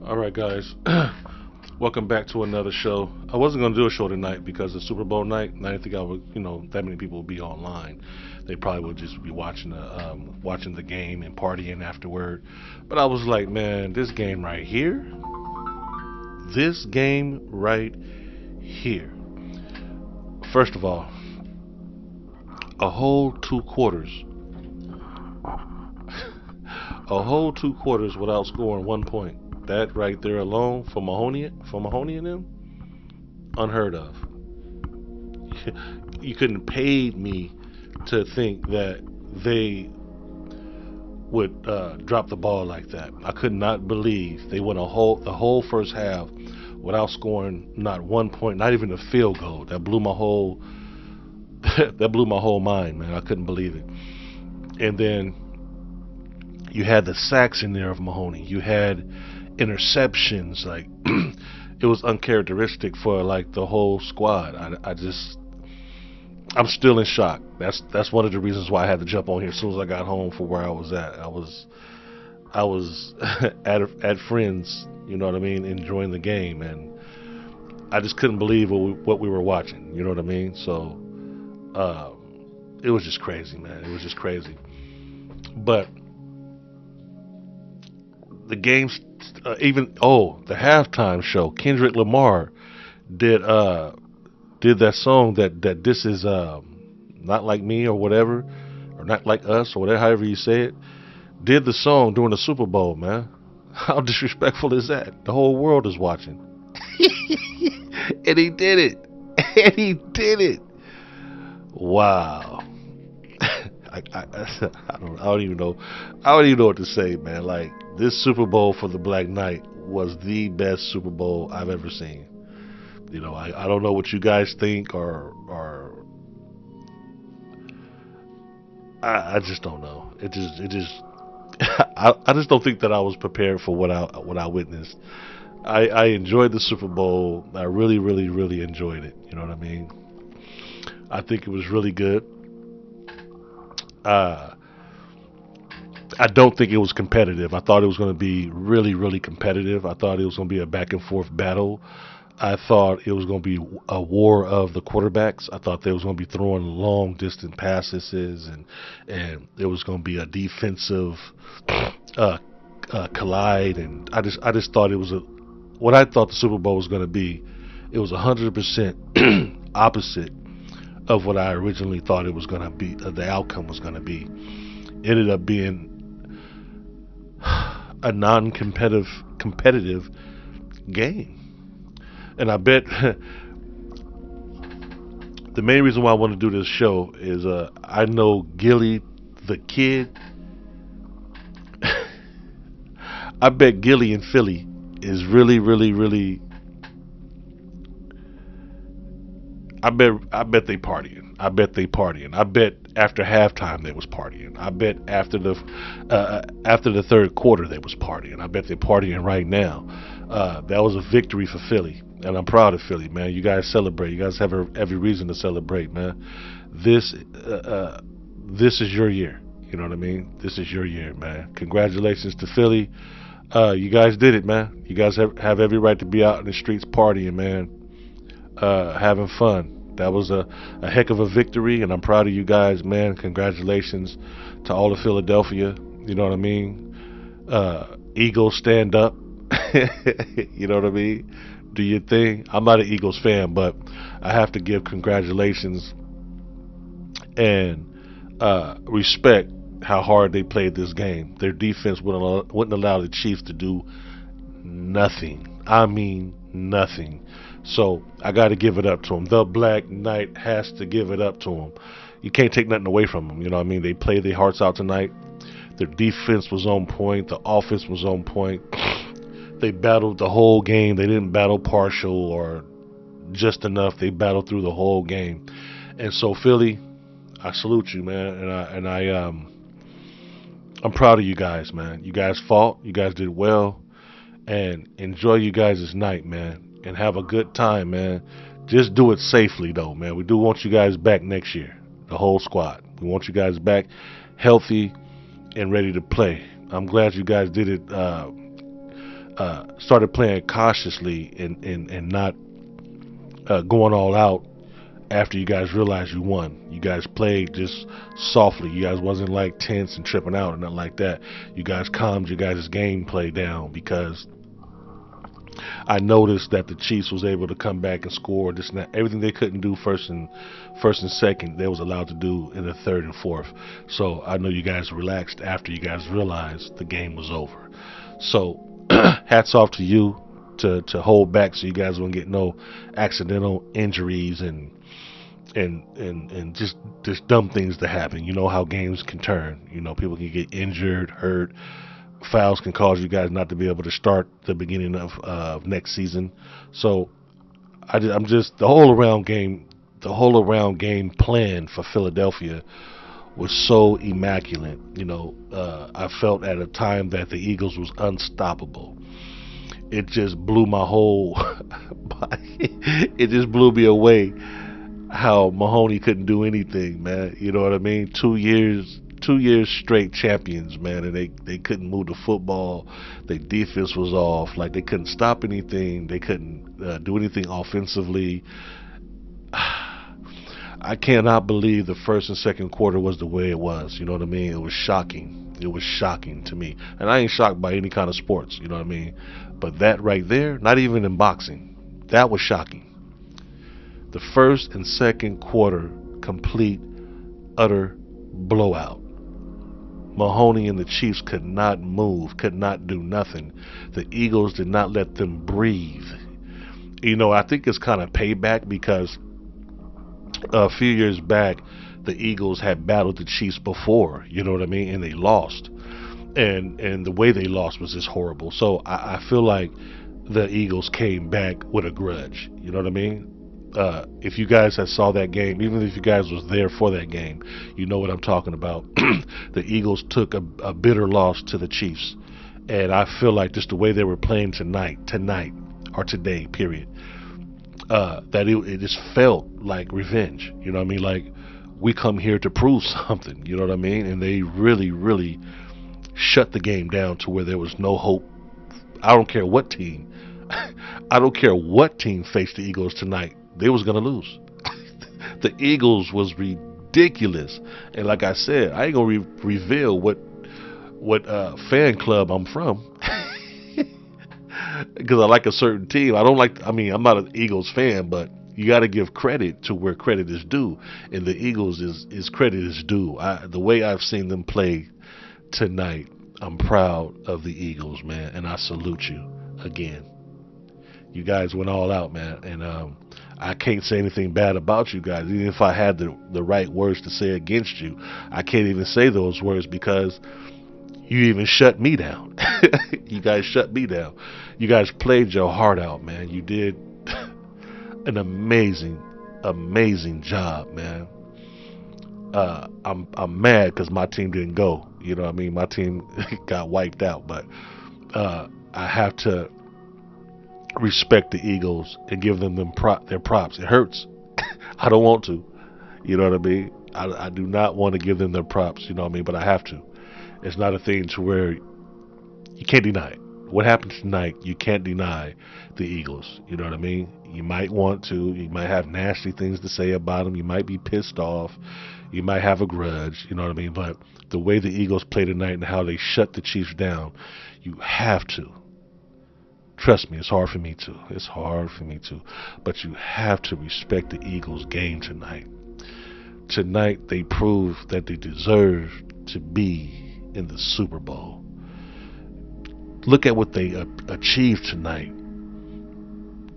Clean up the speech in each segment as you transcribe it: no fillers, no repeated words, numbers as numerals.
All right, guys. Welcome back to another show. I wasn't going to do a show tonight because it's Super Bowl night, and I didn't think I would, that many people would be online. They probably would just be watching the game and partying afterward. But I was like, man, this game right here. First of all, a whole 2 quarters, a whole 2 quarters without scoring 1 point. That right there alone for Mahoney and them, unheard of. You couldn't pay me to think that they would drop the ball like that. I could not believe they went the whole first half without scoring not 1 point, not even a field goal. That blew my whole that blew my whole mind, man. I couldn't believe it. And then you had the sacks in there of Mahoney. You had interceptions. Like it was uncharacteristic for like the whole squad. I'm still in shock. That's one of the reasons why I had to jump on here as soon as I got home for where I was at. I was at friends, you know what I mean, enjoying the game, and I just couldn't believe what we were watching. You know what I mean? So it was just crazy, man. It was just crazy. But the games, the halftime show, Kendrick Lamar did did that song that this is not like me or whatever, or not like us or whatever, however you say it. Did the song during the Super Bowl, man. How disrespectful is that? The whole world is watching, and he did it, and he did it. Wow. I don't even know. I don't even know what to say, man. Like this Super Bowl for the Black Knight was the best Super Bowl I've ever seen. I don't know what you guys think, or I just don't know. It just I just don't think that I was prepared for what I witnessed. I enjoyed the Super Bowl. I really, really, really enjoyed it. You know what I mean? I think it was really good. Uh, I don't think it was competitive. I thought it was going to be really, really competitive. I thought it was going to be a back and forth battle. I thought it was going to be a war of the quarterbacks. I thought they was going to be throwing long distance passes, and it was going to be a defensive uh, collide. And I just thought it was what I thought the Super Bowl was going to be. It was 100% opposite of what I originally thought it was going to be. The outcome was going to be. It ended up being a competitive game. And I bet the main reason why I want to do this show is I know Gilly the kid. I bet Gilly in Philly is really, really, really. I bet they partying. I bet they partying. I bet after halftime they was partying. I bet after the third quarter they was partying. I bet they're partying right now. That was a victory for Philly, and I'm proud of Philly, man. You guys celebrate. You guys have every reason to celebrate, man. This this is your year. You know what I mean? This is your year, man. Congratulations to Philly. You guys did it, man. You guys have every right to be out in the streets partying, man. Having fun. That was a heck of a victory, and I'm proud of you guys, man. Congratulations to all of Philadelphia. You know what I mean? Eagles, stand up. You know what I mean? Do your thing. I'm not an Eagles fan, but I have to give congratulations and respect how hard they played this game. Their defense wouldn't allow the Chiefs to do nothing. I mean, nothing. So I got to give it up to them. The Black Knight has to give it up to them. You can't take nothing away from them. You know what I mean? They played their hearts out tonight. Their defense was on point. The offense was on point. They battled the whole game. They didn't battle partial or just enough. They battled through the whole game. And so Philly, I salute you, man. I'm proud of you guys, man. You guys fought. You guys did well. And enjoy you guys' night, man. And have a good time, man. Just do it safely, though, man. We do want you guys back next year, the whole squad. We want you guys back healthy and ready to play. I'm glad you guys did it. Started playing cautiously and not going all out after you guys realized you won. You guys played just softly. You guys wasn't like tense and tripping out or nothing like that. You guys calmed your guys' gameplay down because I noticed that the Chiefs was able to come back and score. This and that. Everything they couldn't do first and second, they was allowed to do in the third and fourth. So I know you guys relaxed after you guys realized the game was over. So hats off to you to hold back so you guys won't get no accidental injuries and just dumb things to happen. You know how games can turn. You know, people can get injured, hurt. Fouls can cause you guys not to be able to start the beginning of next season. So I'm just the whole around game plan for Philadelphia was so immaculate. You know, I felt at a time that the Eagles was unstoppable. It just blew my whole it just blew me away how Mahoney couldn't do anything, man. You know what I mean? 2 years straight champions, man, and they couldn't move the football. Their defense was off. Like, they couldn't stop anything. They couldn't do anything offensively. I cannot believe the first and second quarter was the way it was. You know what I mean? It was shocking. It was shocking to me. And I ain't shocked by any kind of sports, you know what I mean? But that right there, not even in boxing, that was shocking. The first and second quarter, complete, utter blowout. Mahoney and the Chiefs could not move, could not do nothing. The Eagles did not let them breathe. You know, I think it's kind of payback because a few years back, the Eagles had battled the Chiefs before, you know what I mean, and they lost. And the way they lost was just horrible. So I feel like the Eagles came back with a grudge, you know what I mean? If you guys had saw that game, even if you guys was there for that game, you know what I'm talking about. The Eagles took a bitter loss to the Chiefs, and I feel like just the way they were playing tonight or today, period, that it just felt like revenge. You know what I mean? Like, we come here to prove something. You know what I mean? And they really, really shut the game down to where there was no hope. I don't care what team. I don't care what team faced the Eagles tonight. They was going to lose. The Eagles was ridiculous. And like I said, I ain't going to reveal what fan club I'm from. Because I like a certain team. I'm not an Eagles fan, but you got to give credit to where credit is due. And the Eagles is credit is due. The way I've seen them play tonight, I'm proud of the Eagles, man. And I salute you again. You guys went all out, man. And I can't say anything bad about you guys. Even if I had the right words to say against you, I can't even say those words because you even shut me down. You guys shut me down. You guys played your heart out, man. You did an amazing amazing job, man. I'm mad because my team didn't go. You know what I mean? My team got wiped out, but I have to respect the Eagles and give them their props. It hurts. I don't want to. You know what I mean? I do not want to give them their props. You know what I mean? But I have to. It's not a thing to where you can't deny it. What happened tonight, you can't deny the Eagles. You know what I mean? You might want to. You might have nasty things to say about them. You might be pissed off. You might have a grudge. You know what I mean? But the way the Eagles played tonight and how they shut the Chiefs down, you have to. Trust me, it's hard for me too. It's hard for me too. But you have to respect the Eagles' game tonight. Tonight, they proved that they deserve to be in the Super Bowl. Look at what they achieved tonight.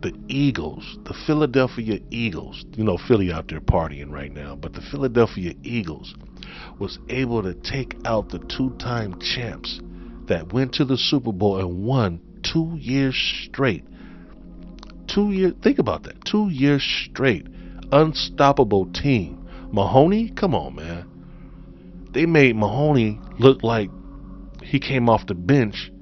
The Eagles, the Philadelphia Eagles, you know, Philly out there partying right now, but the Philadelphia Eagles was able to take out the two-time champs that went to the Super Bowl and won 2 years straight. 2 years, think about that. 2 years straight. Unstoppable team. Mahoney, come on, man. They made Mahoney look like he came off the bench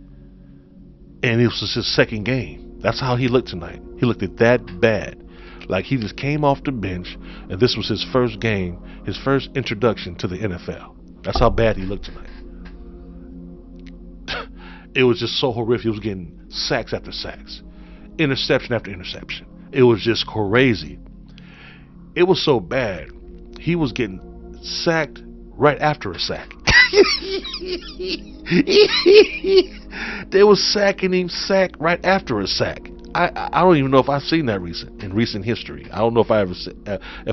and it was his second game. That's how he looked tonight. He looked at that bad. Like he just came off the bench and this was his first game, his first introduction to the NFL. That's how bad he looked tonight. It was just so horrific. He was getting sacks after sacks, interception after interception. It was just crazy. It was so bad. He was getting sacked right after a sack. They was sacking him sack right after a sack. I don't even know if I've seen that in recent history. I don't know if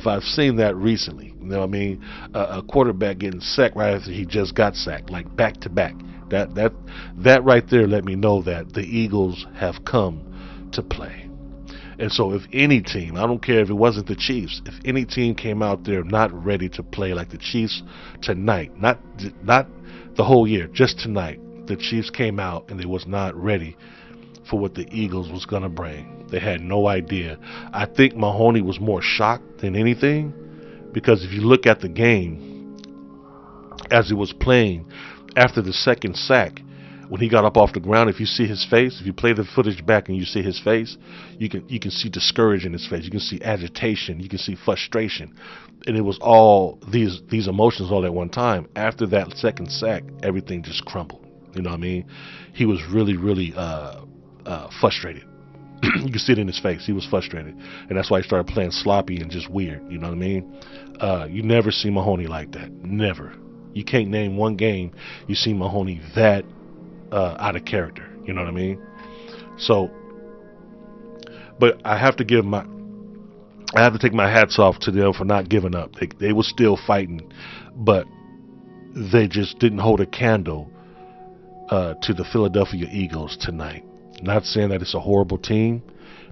I've seen that recently. You know what I mean? A quarterback getting sacked right after he just got sacked, like back to back. That right there let me know that the Eagles have come to play. And so if any team, I don't care if it wasn't the Chiefs, if any team came out there not ready to play like the Chiefs tonight, not the whole year, just tonight, the Chiefs came out and they was not ready for what the Eagles was going to bring. They had no idea. I think Mahoney was more shocked than anything, because if you look at the game as he was playing after the second sack, when he got up off the ground, if you see his face, if you play the footage back and you see his face, you can see discouragement in his face. You can see agitation. You can see frustration. And it was all these emotions all at one time. After that second sack, everything just crumbled. You know what I mean? He was really, really frustrated. You can see it in his face. He was frustrated. And that's why he started playing sloppy and just weird. You know what I mean? You never see Mahoney like that. Never. You can't name one game you see Mahoney that out of character. You know what I mean? So, but I have to take my hats off to them for not giving up. They were still fighting, but they just didn't hold a candle to the Philadelphia Eagles tonight. Not saying that it's a horrible team.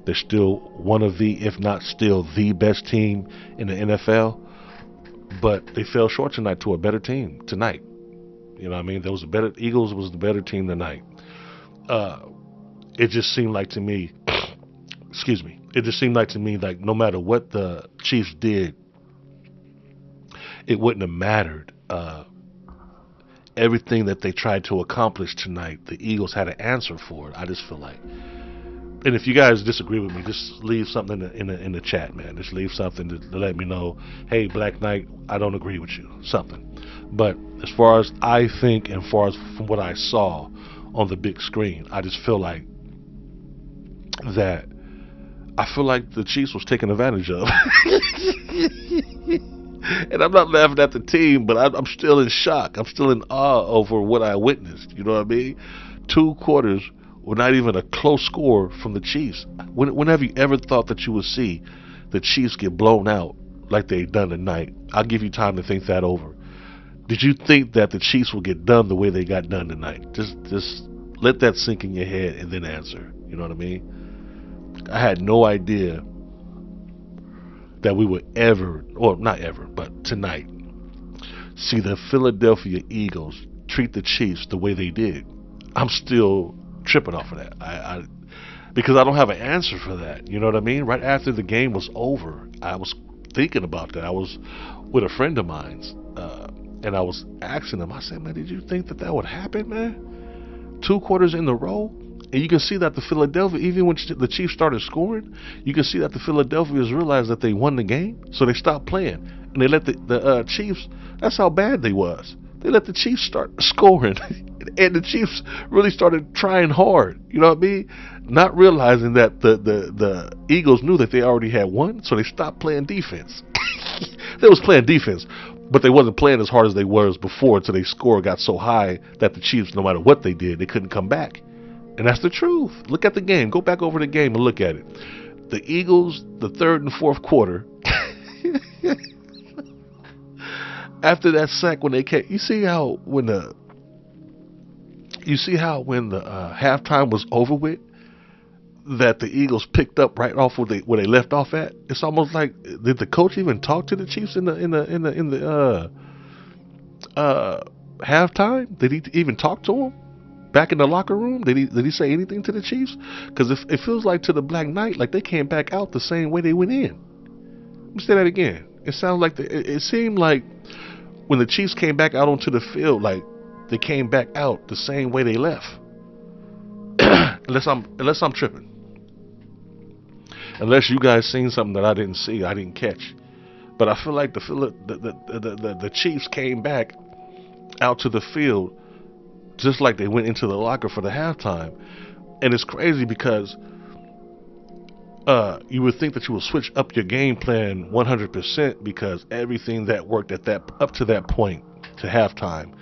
They're still one of the, if not still the best team in the NFL, but they fell short tonight to a better team tonight. You know what I mean? Eagles was the better team tonight. It just seemed like to me, excuse me, it just seemed like to me like no matter what the Chiefs did, it wouldn't have mattered. Everything that they tried to accomplish tonight, the Eagles had an answer for it. I just feel like. And if you guys disagree with me, just leave something in the chat, man. Just leave something to let me know, hey, Black Knight, I don't agree with you. Something. But as far as I think and far as from what I saw on the big screen, I just feel like the Chiefs was taken advantage of. And I'm not laughing at the team, but I'm still in shock. I'm still in awe over what I witnessed. You know what I mean? 2 quarters were not even a close score from the Chiefs. When have you ever thought that you would see the Chiefs get blown out like they've done tonight? I'll give you time to think that over. Did you think that the Chiefs would get done the way they got done tonight? Just let that sink in your head and then answer. You know what I mean? I had no idea that we would ever, or not ever, but tonight, see the Philadelphia Eagles treat the Chiefs the way they did. I'm still tripping off of that. Because I don't have an answer for that. You know what I mean? Right after the game was over, I was thinking about that. I was with a friend of mine's, and I was asking him. I said, "Man, did you think that that would happen, man? 2 quarters in a row." And you can see that the Philadelphia, even when the Chiefs started scoring, you can see that the Philadelphians realized that they won the game, so they stopped playing and they let the Chiefs. That's how bad they was. They let the Chiefs start scoring, and the Chiefs really started trying hard. You know what I mean? Not realizing that the Eagles knew that they already had won, so they stopped playing defense. They was playing defense, but they wasn't playing as hard as they was before until their score got so high that the Chiefs, no matter what they did, they couldn't come back. And that's the truth. Look at the game. Go back over the game and look at it. The Eagles, the third and fourth quarter, after that sack when they came, you see how when the halftime was over with, that the Eagles picked up right off where they left off at. It's almost like, did the coach even talk to the Chiefs in the halftime? Did he even talk to them back in the locker room? Did he say anything to the Chiefs? Because it feels like to the Black Knight, like they came back out the same way they went in. Let me say that again. It sounds like it seemed like when the Chiefs came back out onto the field, like they came back out the same way they left. unless I'm tripping. Unless you guys seen something that I didn't see, I didn't catch. But I feel like the Chiefs came back out to the field just like they went into the locker for the halftime. And it's crazy because you would think that you would switch up your game plan 100% because everything that worked up to that point to halftime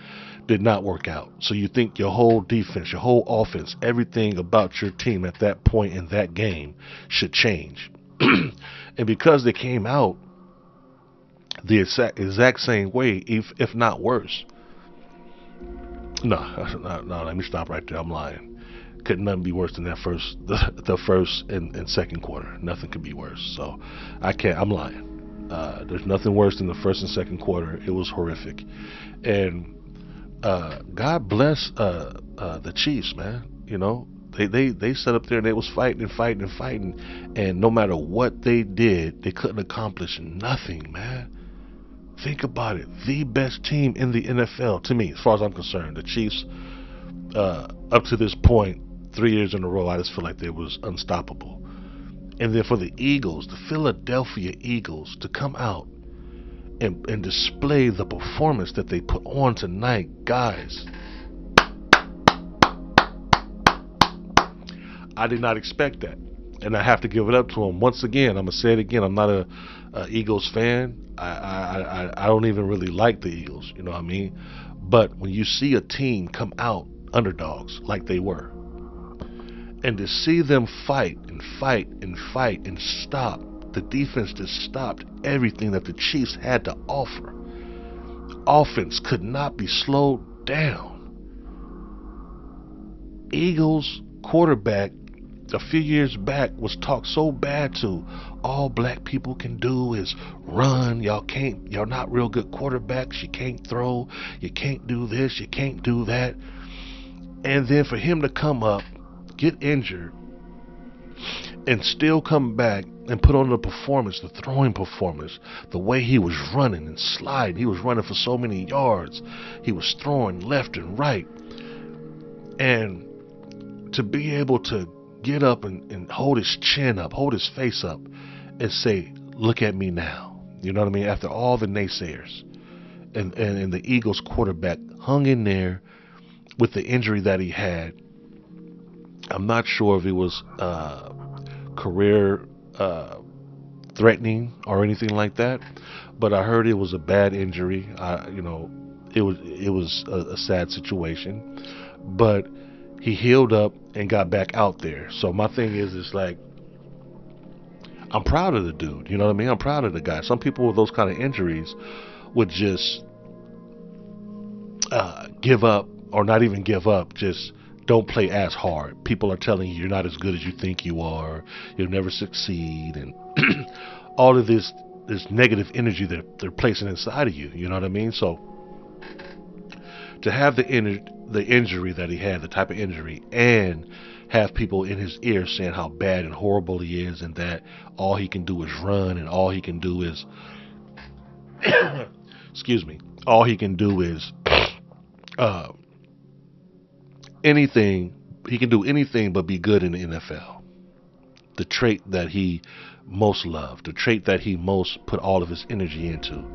did not work out. So you think your whole defense, your whole offense, everything about your team at that point in that game should change. And because they came out the exact same way, if not worse. No, let me stop right there. I'm lying. Could nothing be worse than the first and second quarter. Nothing could be worse. So I'm lying. There's nothing worse than the first and second quarter. It was horrific. And God bless the Chiefs, man. You know, they sat up there and they was fighting, and no matter what they did, they couldn't accomplish nothing, man. Think about it. The best team in the NFL, to me, as far as I'm concerned, the Chiefs, up to this point, 3 years in a row, I just feel like they was unstoppable. And then for the Eagles, the Philadelphia Eagles, to come out and display the performance that they put on tonight, guys, I did not expect that. And I have to give it up to them. Once again, I'm going to say it again, I'm not a Eagles fan. I don't even really like the Eagles, you know what I mean? But when you see a team come out underdogs like they were, and to see them fight and stop, the defense just stopped everything that the Chiefs had to offer. Offense could not be slowed down. Eagles quarterback a few years back was talked so bad to. All black people can do is run. You're not real good quarterbacks. You can't throw. You can't do this. You can't do that. And then for him to come up, get injured, and still come back and put on the performance, the throwing performance, the way he was running and sliding. He was running for so many yards. He was throwing left and right. And to be able to get up and hold his chin up, hold his face up, and say, look at me now. You know what I mean? After all the naysayers. And the Eagles quarterback hung in there with the injury that he had. I'm not sure if it was career threatening or anything like that, but I heard it was a bad injury. It was a sad situation, but he healed up and got back out there. So my thing is like, I'm proud of the dude. You know what I mean? I'm proud of the guy. Some people with those kind of injuries would just give up, or not even give up, just don't play as hard. People are telling you you're not as good as you think you are, you'll never succeed, and all of this negative energy that they're placing inside of you. You know what I mean? So to have the injury that he had, the type of injury, and have people in his ear saying how bad and horrible he is, and that all he can do is run, and all he can do is, excuse me, all he can do is uh, anything. He can do anything but be good in the NFL. The trait that he most loved, the trait that he most put all of his energy into,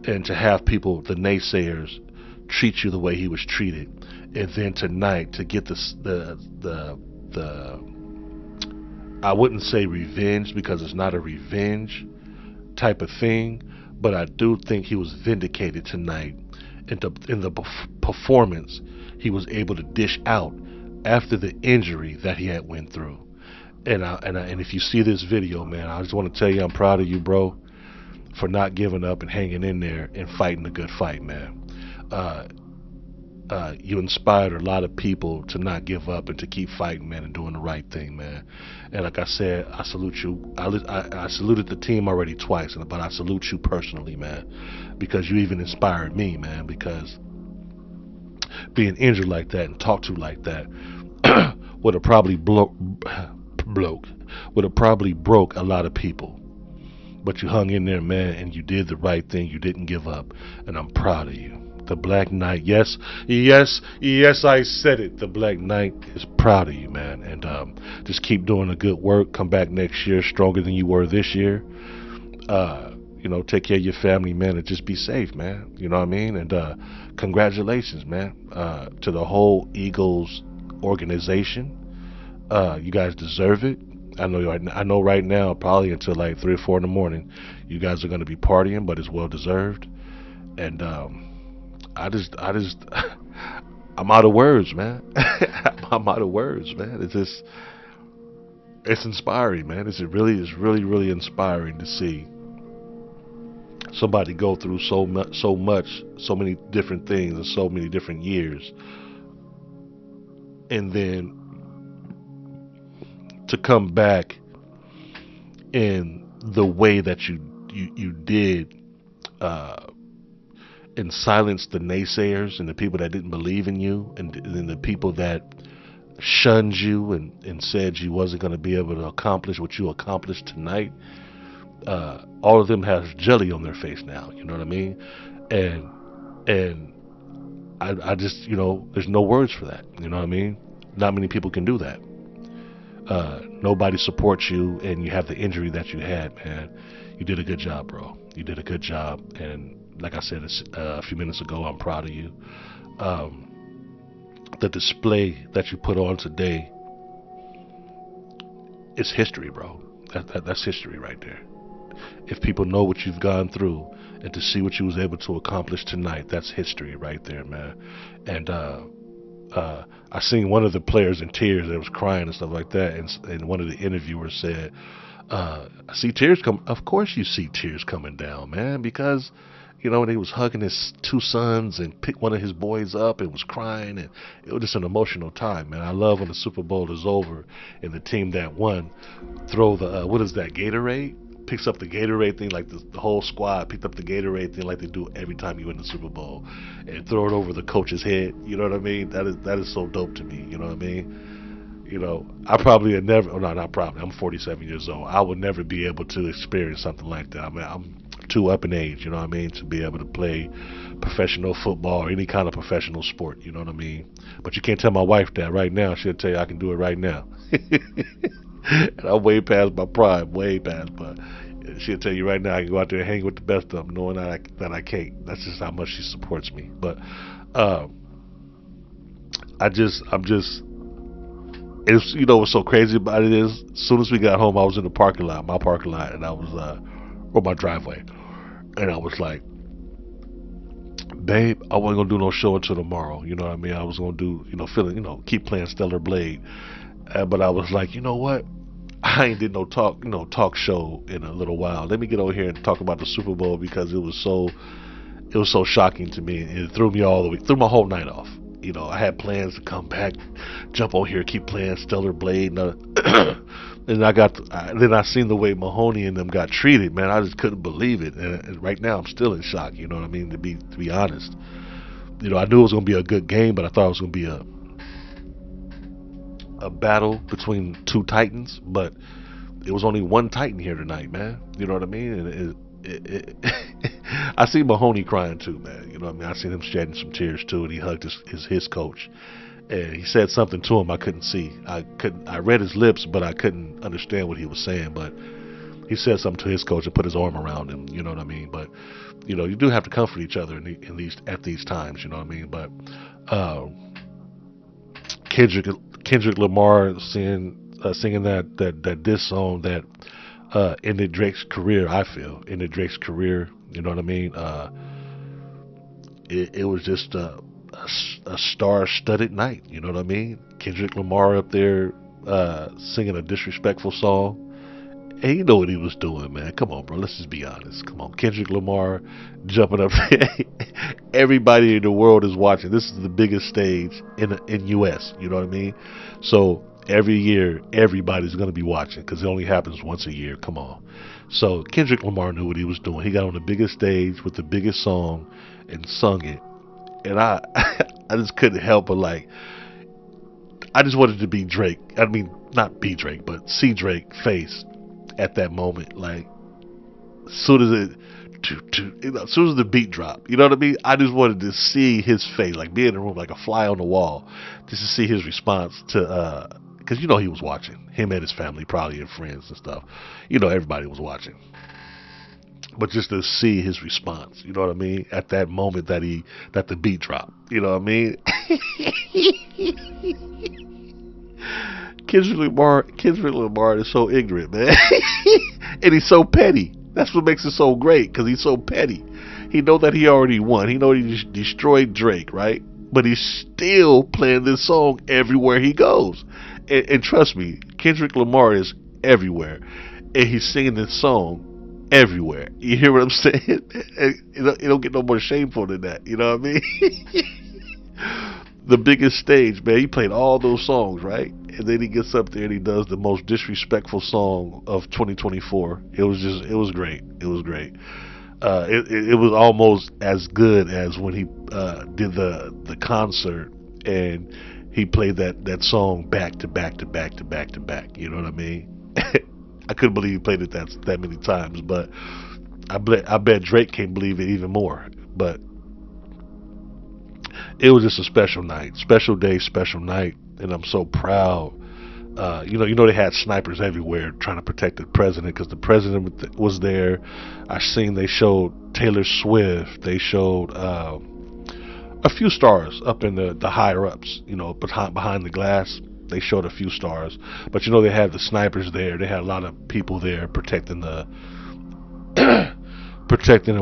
and to have people, the naysayers, treat you the way he was treated, and then tonight to get the I wouldn't say revenge because it's not a revenge type of thing, but I do think he was vindicated tonight in the performance he was able to dish out after the injury that he had went through. And if you see this video, man, I just want to tell you I'm proud of you, bro, for not giving up and hanging in there and fighting a good fight, man. You inspired a lot of people to not give up and to keep fighting, man, and doing the right thing, man. And like I said, I salute you. I saluted the team already twice, but I salute you personally, man, because you even inspired me, man, because being injured like that and talked to like that would have probably broke a lot of people. But you hung in there, man, and you did the right thing. You didn't give up, and I'm proud of you. The Black Knight, yes, I said it. The Black Knight is proud of you, man, and just keep doing the good work. Come back next year stronger than you were this year. Take care of your family, man, and just be safe, man. You know what I mean? And congratulations, man, to the whole Eagles organization. You guys deserve it. I know right now, probably until like 3 or 4 in the morning, you guys are going to be partying, but it's well deserved. And I just I'm out of words, man. I'm out of words, man. It's inspiring, man. It's really inspiring to see somebody go through so many different things in so many different years, and then to come back in the way that you did, and silence the naysayers and the people that didn't believe in you, and the people that shunned you and said you wasn't going to be able to accomplish what you accomplished tonight. All of them have jelly on their face now, you know what I mean? And I just, there's no words for that, you know what I mean? Not many people can do that. Nobody supports you, and you have the injury that you had, man. You did a good job, bro. You did a good job, and like I said a few minutes ago, I'm proud of you. The display that you put on today is history, bro. That's history right there. If people know what you've gone through and to see what you was able to accomplish tonight, that's history right there, man. And I seen one of the players in tears that was crying and stuff like that, and one of the interviewers said, I see tears come. Of course you see tears coming down, man, because when he was hugging his 2 sons and picked one of his boys up and was crying, and it was just an emotional time, man. I love when the Super Bowl is over and the team that won throw the what is that, Gatorade? Picks up the Gatorade thing, like the whole squad picked up the Gatorade thing like they do every time you win the Super Bowl, and throw it over the coach's head. You know what I mean? That is so dope to me. You know what I mean? I probably had never. Oh, no, not probably. I'm 47 years old. I would never be able to experience something like that. I mean, I'm too up in age. You know what I mean? To be able to play professional football or any kind of professional sport. You know what I mean? But you can't tell my wife that right now. She'll tell you I can do it right now. And I'm way past my prime, way past. But she'll tell you right now I can go out there and hang with the best of them, knowing that I can't. That's just how much she supports me. But it's what's so crazy about it is, as soon as we got home, I was in the my parking lot, and I was or my driveway, and I was like, babe, I wasn't gonna do no show until tomorrow. You know what I mean? I was gonna do, keep playing Stellar Blade. But I was like, you know what? I ain't did no talk show in a little while. Let me get over here and talk about the Super Bowl, because it was so shocking to me. It threw my whole night off. I had plans to come back, jump on here, keep playing Stellar Blade, and then I seen the way Mahoney and them got treated, man. I just couldn't believe it. And right now I'm still in shock. You know what I mean? To be honest, I knew it was gonna be a good game, but I thought it was gonna be a battle between two titans, but it was only one titan here tonight, man. You know what I mean? And I see Mahoney crying too, man. You know what I mean? I seen him shedding some tears too, and he hugged his coach, and he said something to him I couldn't see. I read his lips, but I couldn't understand what he was saying. But he said something to his coach and put his arm around him. You know what I mean? But you do have to comfort each other in these at these times. You know what I mean? But uh, Kendrick Lamar singing that diss song that ended Drake's career. I feel ended Drake's career. You know what I mean? It was just a star-studded night. You know what I mean? Kendrick Lamar up there singing a disrespectful song. And you know what he was doing, man. Come on, bro. Let's just be honest. Come on. Kendrick Lamar jumping up there. Everybody in the world is watching. This is the biggest stage in US. You know what I mean? So every year, everybody's going to be watching because it only happens once a year. Come on. So Kendrick Lamar knew what he was doing. He got on the biggest stage with the biggest song and sung it. And I just couldn't help but I just wanted to be Drake. I mean, not be Drake, but see Drake face at that moment. Like, as soon as as soon as the beat dropped, you know what I mean? I just wanted to see his face, like be in the room like a fly on the wall, just to see his response to, because he was watching. Him and his family, probably, and friends and stuff. Everybody was watching. But just to see his response, you know what I mean? At that moment that the beat dropped, you know what I mean? Kendrick Lamar is so ignorant, man. And he's so petty. That's what makes it so great, because he's so petty. He know that he already won. He know he destroyed Drake, right? But he's still playing this song everywhere he goes. And trust me, Kendrick Lamar is everywhere. And he's singing this song everywhere. You hear what I'm saying? It don't get no more shameful than that. You know what I mean? The biggest stage, man. He played all those songs, right? And then he gets up there and he does the most disrespectful song of 2024. It was great. It was great. It was almost as good as when he did the concert and he played that song back to back to back to back to back. You know what I mean? I couldn't believe he played it that many times, but I bet Drake can't believe it even more. But it was just a special night, special day, special night, and I'm so proud. They had snipers everywhere trying to protect the president because the president was there. They showed Taylor Swift. They showed a few stars up in the higher ups. Behind the glass, they showed a few stars. But they had the snipers there. They had a lot of people there protecting and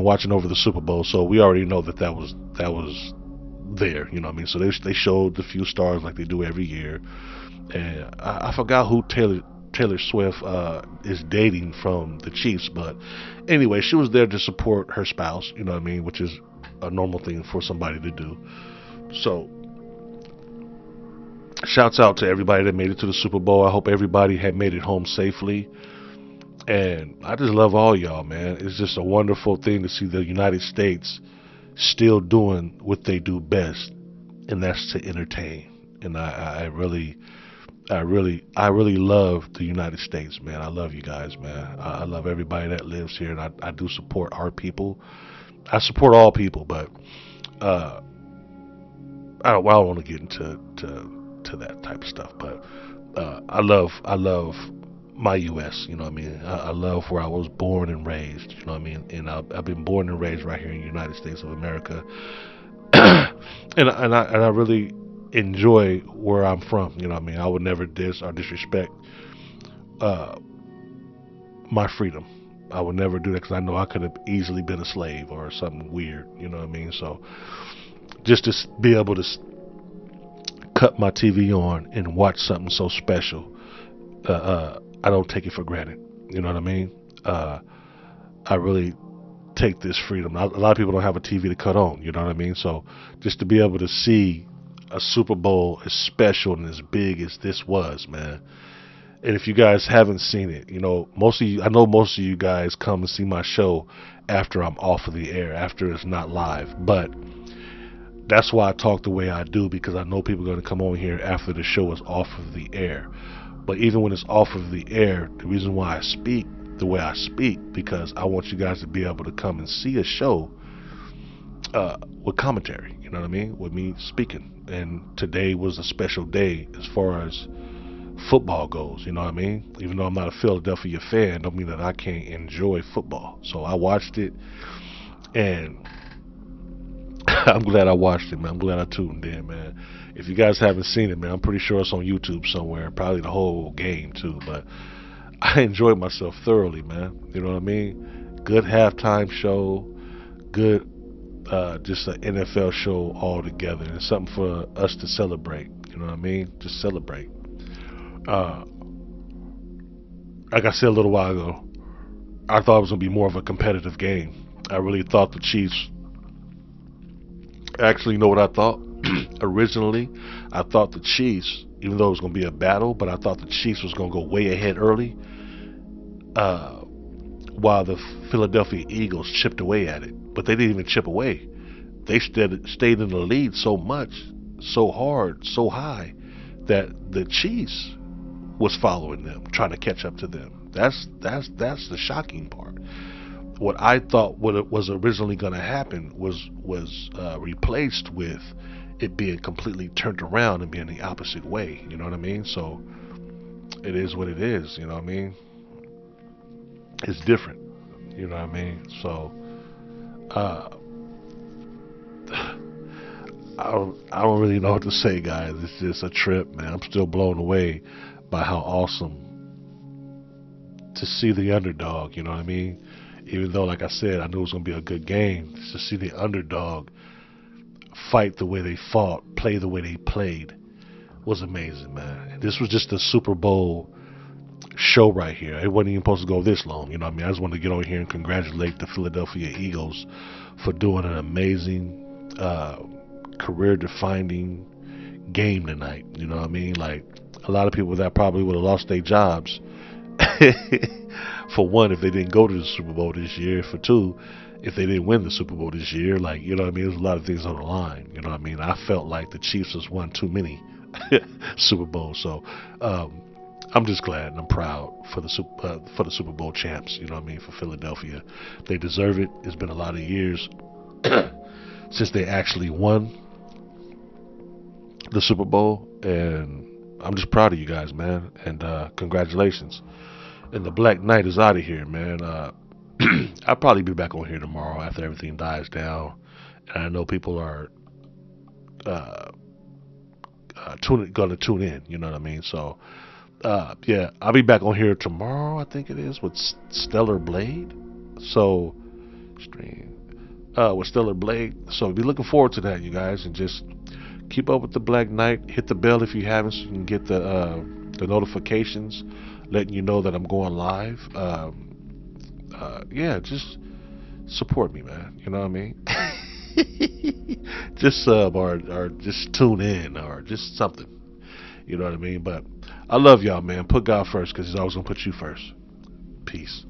watching over the Super Bowl. So we already know that was there. You know what I mean? So they showed the few stars like they do every year. And I forgot who Taylor Swift is dating from the Chiefs, but anyway, she was there to support her spouse, you know what I mean, which is a normal thing for somebody to do. So shouts out to everybody that made it to the Super Bowl. I hope everybody had made it home safely. And I just love all y'all, man. It's just a wonderful thing to see the United States still doing what they do best, and that's to entertain. And I really love the United States, man. I love you guys, man. I love everybody that lives here, and I do support our people. I support all people, but I don't want to get into that type of stuff. But I love my U.S. You know what I mean? I love where I was born and raised. You know what I mean? And I've been born and raised right here in the United States of America, and I really enjoy where I'm from. You know what I mean? I would never diss or disrespect my freedom. I would never do that because I know I could have easily been a slave or something weird. You know what I mean? So just to be able to cut my TV on and watch something so special, I don't take it for granted. You know what I mean? I really take this freedom. A lot of people don't have a TV to cut on. You know what I mean? So just to be able to see a Super Bowl as special and as big as this was, man. And if you guys haven't seen it, I know most of you guys come and see my show after I'm off of the air, after it's not live. But That's why I talk the way I do, because I know people are going to come on here after the show is off of the air. But even when it's off of the air, the reason why I speak the way I speak, because I want you guys to be able to come and see a show with commentary. You know what I mean? With me speaking. And today was a special day as far as football goes. You know what I mean? Even though I'm not a Philadelphia fan, don't mean that I can't enjoy football. So I watched it, and I'm glad I watched it, man. I'm glad I tuned in, man. If you guys haven't seen it, man, I'm pretty sure it's on YouTube somewhere. Probably the whole game too. But I enjoyed myself thoroughly, man. You know what I mean? Good halftime show. Good, just an NFL show all together. And something for us to celebrate. You know what I mean? Just celebrate. Uh, like I said a little while ago, I thought it was gonna be more of a competitive game. I really thought the Chiefs. Actually, you know what I thought? Originally, I thought the Chiefs, even though it was going to be a battle, but I thought the Chiefs was going to go way ahead early, uh, while the Philadelphia Eagles chipped away at it. But they didn't even chip away. They stayed in the lead so much, so hard, so high, that the Chiefs was following them, trying to catch up to them. That's the shocking part. What I thought what was originally going to happen was replaced with it being completely turned around and being the opposite way. You know what I mean? So it is what it is. You know what I mean? It's different. You know what I mean? So uh, I don't really know what to say, guys. It's just a trip, man. I'm still blown away by how awesome to see the underdog. You know what I mean? Even though, like I said, I knew it was going to be a good game, to see the underdog fight the way they fought, play the way they played, was amazing, man. This was just a Super Bowl show right here. It wasn't even supposed to go this long, you know what I mean? I just wanted to get on here and congratulate the Philadelphia Eagles for doing an amazing, career-defining game tonight. You know what I mean? Like, a lot of people that probably would have lost their jobs. For one, if they didn't go to the Super Bowl this year. For two, if they didn't win the Super Bowl this year. Like, you know what I mean? There's a lot of things on the line. You know what I mean? I felt like the Chiefs has won too many Super Bowls. So I'm just glad and I'm proud for the Super Bowl champs. You know what I mean? For Philadelphia, they deserve it. It's been a lot of years since they actually won the Super Bowl, and I'm just proud of you guys, man. And congratulations. And the Black Knight is out of here, man. I'll probably be back on here tomorrow after everything dies down. And I know people are uh, gonna tune in. You know what I mean? So, yeah, I'll be back on here tomorrow. I think it is with Stellar Blade. So, stream with Stellar Blade. So, be looking forward to that, you guys, and just keep up with the Black Knight. Hit the bell if you haven't, so you can get the notifications letting you know that I'm going live. Yeah, just support me, man. You know what I mean? Just sub or just tune in or just something. You know what I mean? But I love y'all, man. Put God first, because He's always gonna put you first. Peace.